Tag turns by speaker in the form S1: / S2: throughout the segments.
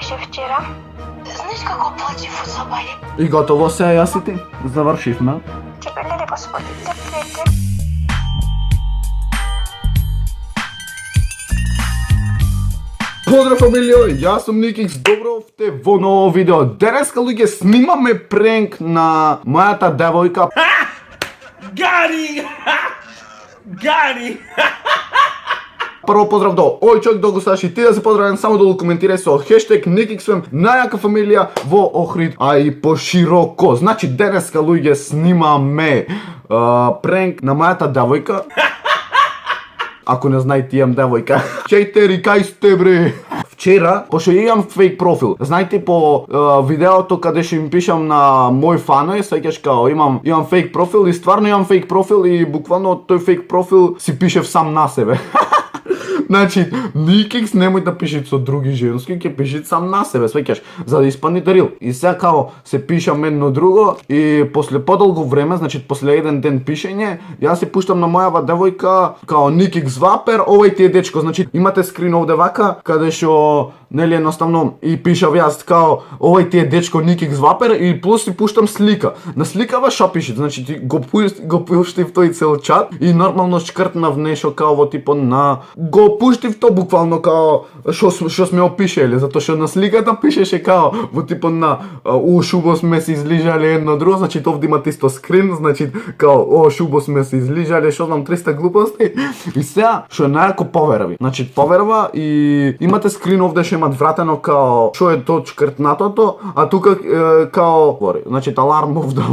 S1: беше вчера? Знаеш како плачев од забави?
S2: И готово се, јас и ти. Завршивме.
S1: Чекај, леле господи, леле.
S2: Поздрав фамилио, јас сум Никикс, добро овте во ново видео. Денеска луѓе снимаме пренк на мојата девојка.
S3: Гари! Гари!
S2: Прво поздрав до овој човек да го слушаш и ти да се поздравен, само да го коментирај со хештег Никиксвем, најака фамилија во Охрид, а и пошироко. Значи денеска луѓе снимаме пренк на мојата девојка. Ако не знаете, имам девојка. Чејтери, кај сте бре? Вчера, пошто имам фейк профил. Знаете по видеото каде што им пишам на мој фанови, сеќаш као имам фейк профил и стварно имам фейк профил и буквално тој фейк профил си пишев сам на себе. Значи, Никикс немој да пишете со други женски, ќе пишете сам на себе, свеќаш, за да испадне дарил. И сега као се пишам едно друго и после подолго време, значи после еден ден пишење, јас се пуштам на мојава девојка као Никикс Вапер, овој ти е дечко, значи имате скрин овде вака, каде што нели едноставно и пишав јас као овој ти е дечко Никикс Вапер и плюс си пуштам слика. На сликава шо пишете, значи ти го пуштив тој цел чат и нормално шкртнав нешто као во типот на го пуштив то буквално као што сме опишеле, затоа што на сликата пишеше као во типот на шубо сме се излижале едно друго, значи овде имате исто скрин, значи као шубо сме се излижале, што знам 300 глупости. И сега што најако поверви. Значи поверва и имате скрин овде што имат вратено као што е тоа шкртнатото, а тука као говори, значи алармов да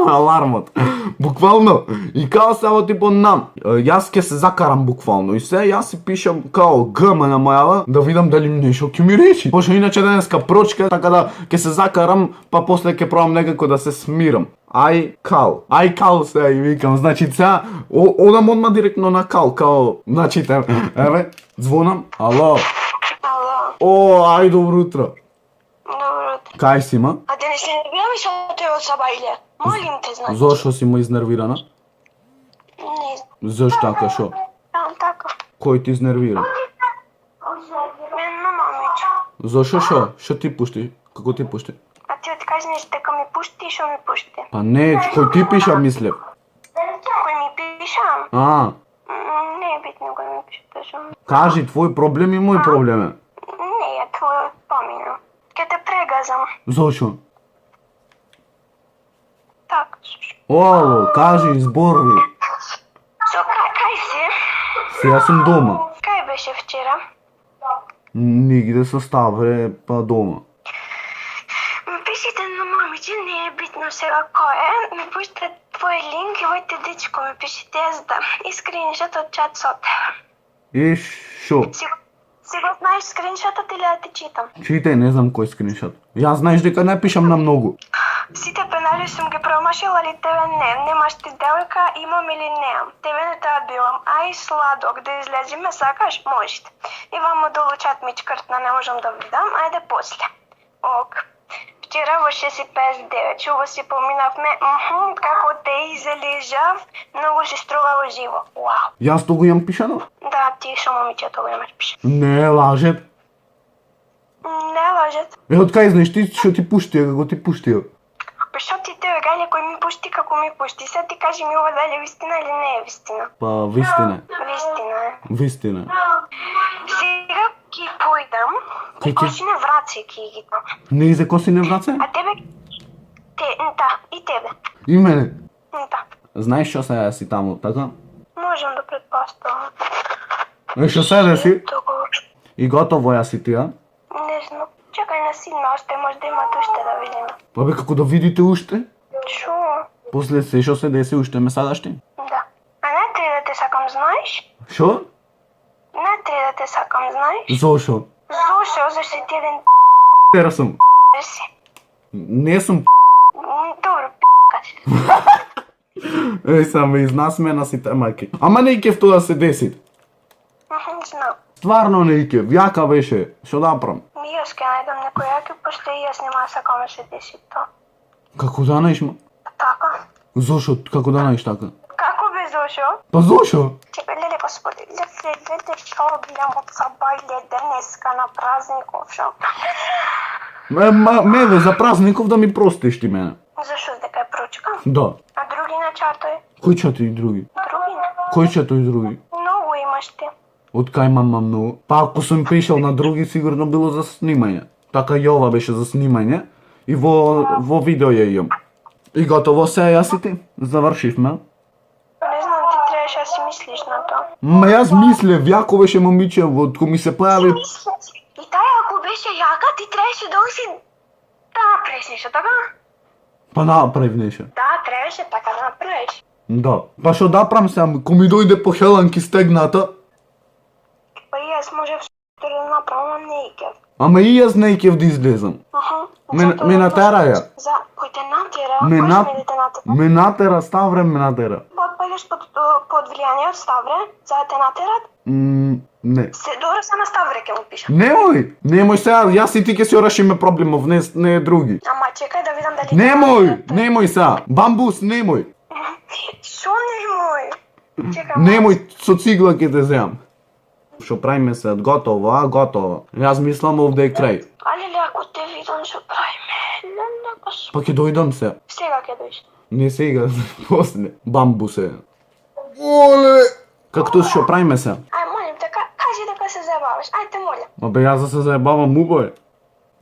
S2: алармот. Буквално. И као се во типот на јас ќе се закарам буквално. И сега јас си пишам као ГМ на мојава да видам дали нешто ќе ми речи. Пошто иначе денеска прочка, така да ќе се закарам, па после ќе пробам некако да се смирам. Ај кал се и викам, значи сега одам одма директно на кал, као, значи еве, звонам, ало.
S1: Ало,
S2: Ај добро утро.
S1: добро утро.
S2: Кај си ма?
S1: А денес не нервираме што тој од Сабајле? Молим те, значи.
S2: Зошто си ма изнервирана?
S1: Не знам.
S2: Зошто така шо?
S1: Така.
S2: Кој ти изнервира?
S1: Едно момиче.
S2: Зошто шо? Шо ти пушти? Како ти пушти?
S1: А ти откажи нешто дека ми пушти и шо ми пушти?
S2: Па не, кој ти пиша мислев?
S1: Кој ми пиша? Не е битно кој ми пиша, точно.
S2: Кажи, твој проблем и мој проблем е.
S1: Не е твој помина. Ке те прегазам.
S2: Зошо?
S1: Так.
S2: Ало, кажи, зборви.
S1: Со кај си?
S2: Сега сум дома.
S1: Кај беше вчера?
S2: Нигде со Ставре, па дома.
S1: Ми пишите на момиче, не е битно сега кој е. Ми пуште твој линк и војте дечко ми пишите езда. И скриншот од чат сот.
S2: И шо?
S1: Си го знаеш скриншотот или да ти читам?
S2: Читай, не знам кој скриншот. Јас знаеш дека не пишам на многу.
S1: Сите пенали сум ги промашила, али тебе не. Немаш ти девојка, имам или неам. Тебе не те билам. Ај сладок, да излезиме, сакаш? Можете. И вамо долу чат ми чкртна, не можам да видам. Ајде после. Ок. Вчера во 6:59, чуво си поминавме, како те изележав, многу си струвало живо. Вау.
S2: Јас тоа го имам пишано?
S1: Да, ти шо момичето го имаш пише.
S2: Не, лажет.
S1: Не лажет.
S2: Од кај знаеш ти што ти пуштија, како ти пуштија?
S1: Шо ти тебе гајле кој ми пушти како ми пушти? Се ти кажи ми ова дали вистина или не е вистина?
S2: Па, вистина.
S1: Вистина е.
S2: Вистина.
S1: Сега ки појдам и косине враце ки ги дам.
S2: Не изе косине враце?
S1: А тебе? Да, и тебе.
S2: И мене.
S1: Да.
S2: Знаеш што сега си таму, така?
S1: Можам да предпоставам.
S2: Што сега си?
S1: Договор.
S2: И готово ја си тија?
S1: Не знам. Чекај на сидна, още може да имат уште да видиме.
S2: Па бе, како да видите уште?
S1: Чу?
S2: После се што се деси уште ме садашти?
S1: Да. А не три да те сакам, знаеш?
S2: Шо?
S1: Не три да те сакам, знаеш?
S2: Зошо?
S1: Зошо, зашто ти еден
S2: Тера сум.
S1: си.
S2: Не сум
S1: Добро, кажи.
S2: Еј, само изнасмена си мајки. Ама не икев тоа да се деси.
S1: Знам.
S2: Стварно не икев, јака беше. Што да правам?
S1: И јас ке најдам некој јаки, пошто и јас нема да сакам да се деси тоа.
S2: Како да најшма?
S1: Така.
S2: Зошо, како да најш така?
S1: Како бе зошо?
S2: Па зошо?
S1: Чекај, леле господи, леле, што одилам од Сабајле денеска на празников, шо?
S2: Меве, за празников да ми простиш ти мене.
S1: Защо дека е прочка?
S2: Да.
S1: А други на чатой?
S2: Кои чато и други?
S1: Други не.
S2: Кои чато и други?
S1: Много имаш ти.
S2: Од кај мама многу? Па ако сум пишал на други, сигурно било за снимање. Така и ова беше за снимање. И во видео ја имам. И готово се, јас и ти. Завршивме.
S1: Не знам, ти трябваше да си мислиш на то.
S2: Ма јас мислев, јако беше момиче, кога ми се појави...
S1: И тая ако беше јака, ти трябваше да си да направиш нешто, така?
S2: Па направив нешто.
S1: Да, трябваше така да направиш.
S2: Да. Па шо да прам сам, ко ми дојде по Хеланки стегната,
S1: Па и јас можев да направам, ама не икев.
S2: ама и јас не икев да излезам. Ме натера ја.
S1: За кој те натера?
S2: Ме
S1: Кој
S2: на-
S1: сме да те натера?
S2: Ме натера, Ставре ме натера.
S1: Подпаѓаш под влијание од Ставре, за да те натерат?
S2: Не.
S1: Се добро само Ставре ќе му пишам.
S2: Немој сега, јас и ти ќе си орешиме проблемов, не други.
S1: Ама чекај да видам дали...
S2: Немој сега, бамбус, немој.
S1: Шо немој? Чекај.
S2: Немој, со цигла ќе те земам. Шо правиме се, готово, готово. Јас мислам овде е крај.
S1: Але ако те видам што правиме, леле баш.
S2: Па ќе дојдам се.
S1: Сега ќе дојдеш.
S2: Не сега, после. Бамбусе. Оле! Както шо правиме се?
S1: Ај, молим те, кажи дека се заебаваш. Ај те молам.
S2: Абе јас да се заебавам убаво.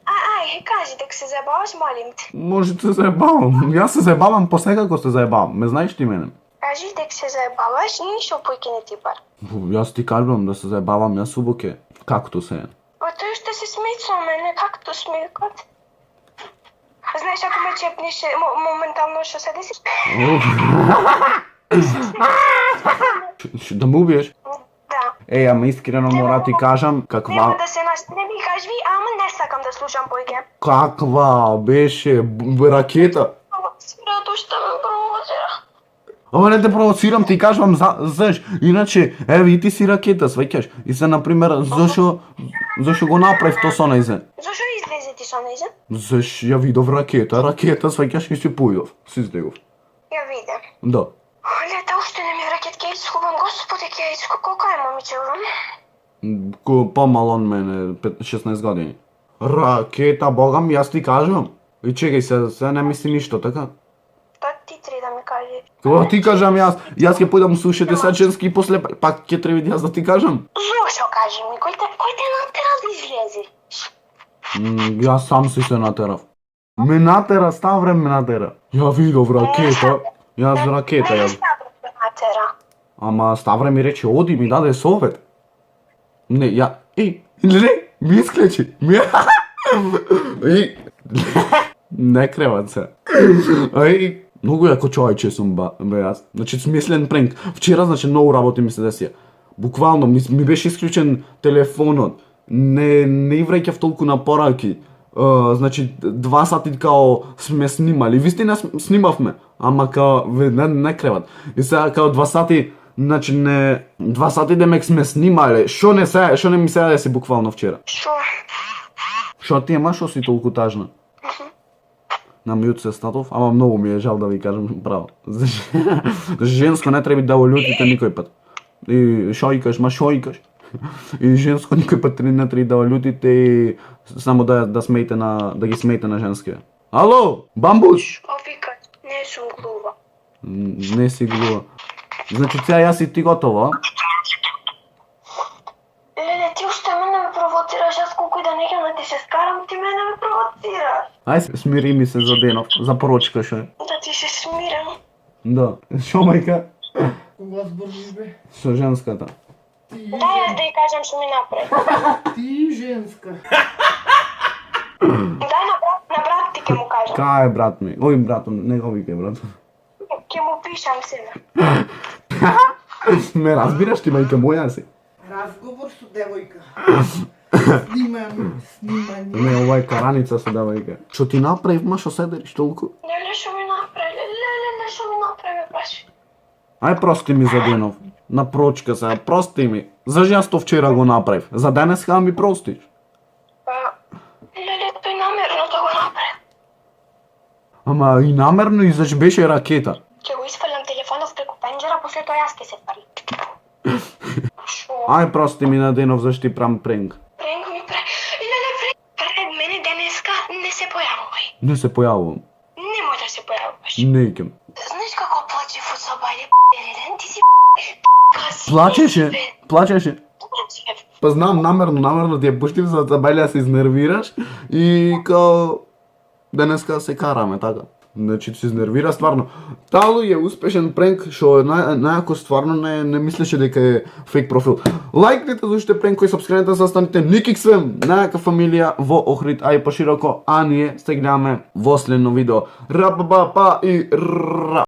S1: Ај, кажи дека се заебаваш, молим те.
S2: Може да се заебавам. Јас се заебавам посекако се заебавам. Ме знаеш ти мене?
S1: Кажи дека се заебаваш и ништо појќе не ти пар.
S2: Јас ти кажувам да се заебавам, јас убаке. Както се.
S1: А тој што се смеца мене, както смекот. Знаеш, ако ме чепнеш, моментално што се деси?
S2: Да ме убиеш?
S1: Да.
S2: Ама искрено мора ти кажам
S1: Нема
S2: каква...
S1: да се не ми кажи, ама не сакам да слушам појќе.
S2: Каква беше ракета?
S1: Свирато што ме провоцира.
S2: Ама не те провоцирам, ти кажувам знаеш, иначе, еве и ти си ракета, сваќаш. И се, например, зашо го направив то со најзе?
S1: Зашо излезе ти со нејзе?
S2: Заш ја видов ракета, сваќаш и си појдов, си излегов.
S1: Ја видам.
S2: Да.
S1: Лета уште не ми ракет ке искувам, господи ке иску, колко е момиче
S2: Помал од мене, 16 години. Ракета, богам, јас ти кажам. И чекај се не мисли ништо, така?
S1: Тоа ти три да ми кажеш.
S2: Кога ти кажам јас ќе појдам слушате са женски и после пак ќе треба јас да ти кажам.
S1: Зошо кажи ми, кој те натера да излези?
S2: Јас сам си се натерав. Ме натера, Ставре ме натера. Ја видов ракета. Јас ракета
S1: Не
S2: јас.
S1: ставам те натера.
S2: Ама Ставре ми рече оди ми даде совет. Не, не, ми исклечи. Не креват се. Многу јако човече сум бе јас. Значи смислен пренк. Вчера значи многу работи ми се десија. Буквално ми беше исклучен телефонот. Не враќав толку на пораки. Значи 2 сати као сме снимали. Вистина снимавме, ама као не креват. И сега као 2 сати, значи 2 сати демек сме снимале. Шо не ми се деси буквално вчера. Шо ти ема, шо си толку тажна? На мјут се статов, ама многу ми е жал да ви кажам право. Женско не треба да го љутите никој пат. И шо икаш, ма шо икаш? И женско никој пат не треба да го љутите и само да смеете да ги смеете на женския. Ало, бамбуш!
S1: Овикат, не сум глува.
S2: Не си глува. Значи сега јас и ти готова?
S1: Леле, ти уште мене ме провоцираш, аз колку и да не ќе да ти се скарам, ти мене ме провоцираш.
S2: Ај смири ми се за денов, за порочка шо е.
S1: Да ти се смирам.
S2: Да. Шо мајка?
S3: Кога збориш бе?
S2: Со женската.
S1: Дај јас да ја кажам што ми направи.
S3: Ти женска.
S1: Дај на брат ти ќе му кажам.
S2: Кај е брат ми? Ој брато, не го викај брат.
S1: Ќе му пишам сега.
S2: Ме разбираш ти мајка моја си?
S3: Разговор со девојка. Снимање.
S2: Не, ова е караница со девојка. Што ти направив, ма шо седериш толку?
S1: Леле, што ми направи? Леле, што ми направи, праши.
S2: Ај прости ми за денов. На прочка сега, прости ми. Зашто јас то вчера го направив? За денес ха ми простиш?
S1: Леле, тој намерно да го направи.
S2: Ама и намерно и заш беше ракета.
S1: Ќе го испалям телефонов преку пенџера, после тоа јас ќе се пари. Шо?
S2: Ај прости ми на денов зашто ти прам пренк.
S1: Пренк ми прави. Леле, пред мене денеска се појавувај.
S2: Не се појавувам.
S1: Немој да се појавуваш.
S2: Не икем.
S1: Знаеш како плаче фудсалбајле, п***ерен, ти си п***кас.
S2: Плачеше. Па знам, намерно ти ја пуштив за да бајле да се изнервираш и као денеска се караме, така. Значи се изнервира стварно. Таа луѓе успешен пренк што најако стварно не мислеше дека е фейк профил. Лајкнете, заште пренк, кој сабскрибнете, застанете Никиксвем, најака фамилија во Охрид, а и пошироко, а ние се гледаме во следно видео. Ра па па и ра.